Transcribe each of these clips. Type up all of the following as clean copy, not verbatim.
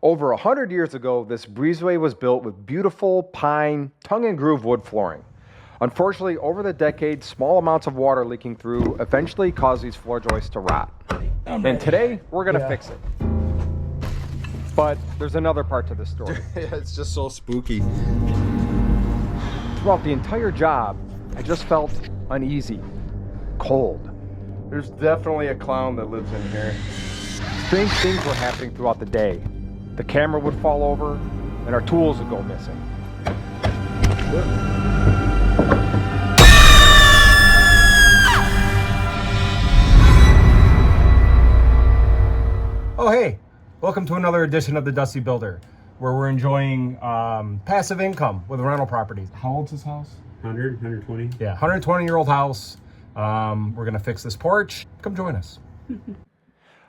Over 100 years ago, this breezeway was built with beautiful pine, tongue and groove wood flooring. Unfortunately, over the decades, small amounts of water leaking through eventually caused these floor joists to rot. And today, we're gonna fix it. But there's another part to this story. It's just so spooky. Throughout the entire job, I just felt uneasy, cold. There's definitely a clown that lives in here. Strange things were happening throughout the day. The camera would fall over, and our tools would go missing. Oh, hey, welcome to another edition of the Dusty Builder, where we're enjoying passive income with rental properties. How old's this house? 100, 120. Yeah, 120-year-old house. We're gonna fix this porch. Come join us.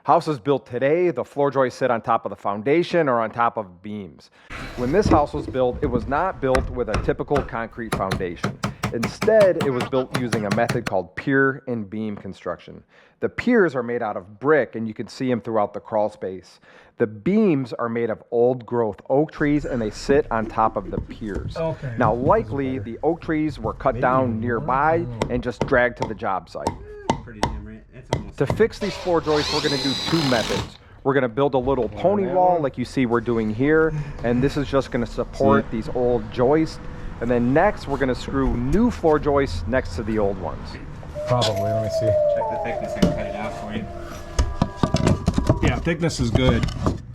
Houses built today, the floor joists sit on top of the foundation or on top of beams. When this house was built, it was not built with a typical concrete foundation. Instead, it was built using a method called pier and beam construction. The piers are made out of brick, and you can see them throughout the crawl space. The beams are made of old growth oak trees, and they sit on top of the piers. Okay. Now, likely, the oak trees were cut down nearby and just dragged to the job site. Pretty damn right. That's almost To fix these floor joists, we're gonna do two methods. We're gonna build a little pony wall like you see we're doing here, and this is just gonna support these old joists. And then next, we're gonna screw new floor joists next to the old ones. Probably, let me see. check the thickness and cut it out for you. Yeah, thickness is good.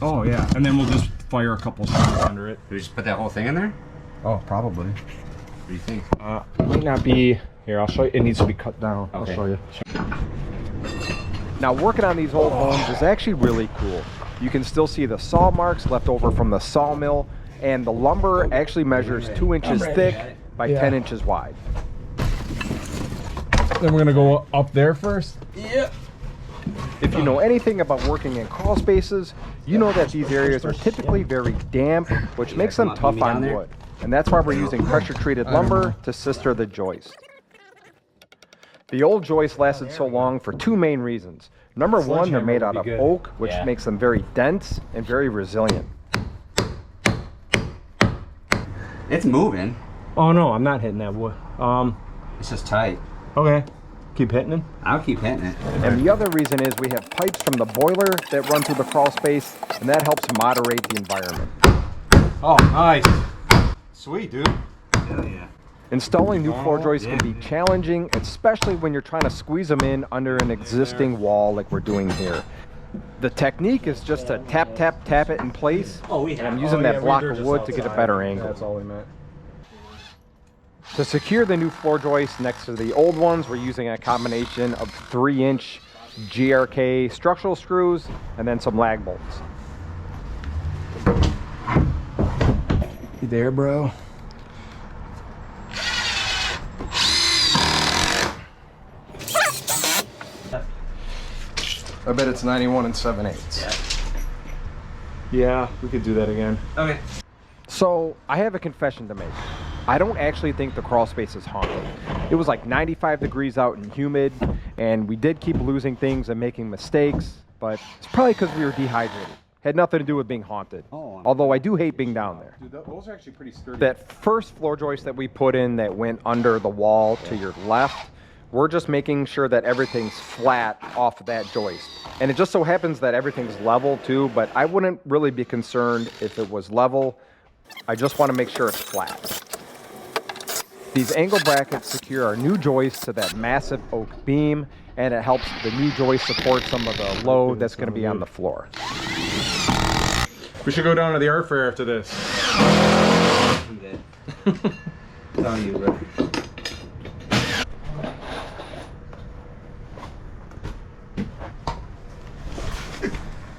Oh yeah, and then we'll just fire a couple screws under it. Do we just put that whole thing in there? Oh, probably. What do you think? Might not be, here, I'll show you. It needs to be cut down. Okay. I'll show you. Now, working on these old homes is actually really cool. You can still see the saw marks left over from the sawmill, and the lumber actually measures 2 inches thick by 10 inches wide. Then we're gonna go up there first. Yep. If you know anything about working in crawl spaces, you know that these areas are typically very damp, which makes them tough on wood. And that's why we're using pressure-treated lumber to sister the joist. The old joists lasted so long for two main reasons. Number one, they're made out of oak, which makes them very dense and very resilient. It's moving. Oh no, I'm not hitting that wood. It's just tight. Okay. Keep hitting it. I'll keep hitting it. And the other reason is we have pipes from the boiler that run through the crawl space, and that helps moderate the environment. Oh, nice. Sweet, dude. Hell yeah. Installing new floor joists can be challenging, especially when you're trying to squeeze them in under an existing wall like we're doing here. The technique is just to tap, tap, tap it in place. And I'm using that block of wood to get a better angle. That's all we meant. To secure the new floor joists next to the old ones, we're using a combination of 3-inch GRK structural screws and then some lag bolts. You there, bro? I bet it's 91 7/8. Yeah, we could do that again. Okay. So I have a confession to make. I don't actually think the crawl space is haunted. It was like 95 degrees out and humid, and we did keep losing things and making mistakes, but it's probably because we were dehydrated. Had nothing to do with being haunted. Although I do hate being down there. Dude, those are actually pretty sturdy. That first floor joist that we put in that went under the wall to your left, we're just making sure that everything's flat off of that joist. And it just so happens that everything's level too, but I wouldn't really be concerned if it was level. I just want to make sure it's flat. These angle brackets secure our new joist to that massive oak beam, and it helps the new joist support some of the load that's going to be on the floor. We should go down to the art fair after this. I'm good. It's on you, bro.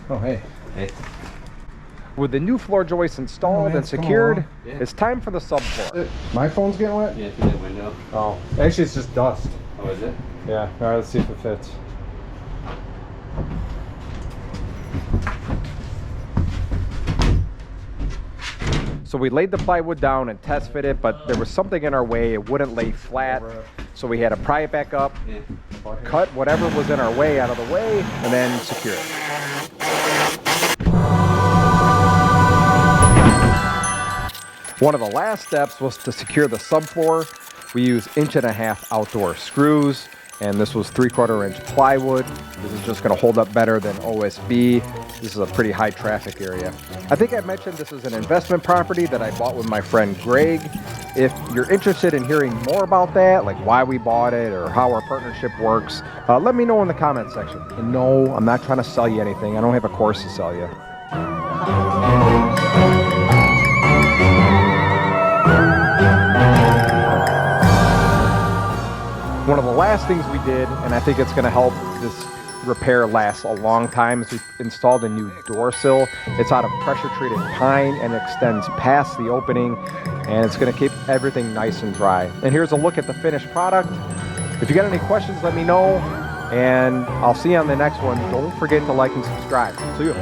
Oh, hey. Hey. With the new floor joist installed and secured, it's time for the subfloor. My phone's getting wet? Yeah, through that window. Oh, actually it's just dust. Oh, is it? Yeah, all right, let's see if it fits. So we laid the plywood down and test fit it, but there was something in our way. It wouldn't lay flat. So we had to pry it back up, cut whatever was in our way out of the way, and then secure it. One of the last steps was to secure the subfloor. We use 1.5 inch outdoor screws, and this was 3/4 inch plywood. This is just gonna hold up better than OSB. This is a pretty high traffic area. I think I mentioned this is an investment property that I bought with my friend Greg. If you're interested in hearing more about that, like why we bought it or how our partnership works, let me know in the comment section. And no, I'm not trying to sell you anything. I don't have a course to sell you. One of the last things we did, and I think it's going to help this repair last a long time, is we installed a new door sill. It's out of pressure treated pine and extends past the opening, and it's going to keep everything nice and dry. And here's a look at the finished product. If you got any questions, let me know, and I'll see you on the next one. Don't forget to like and subscribe. See you.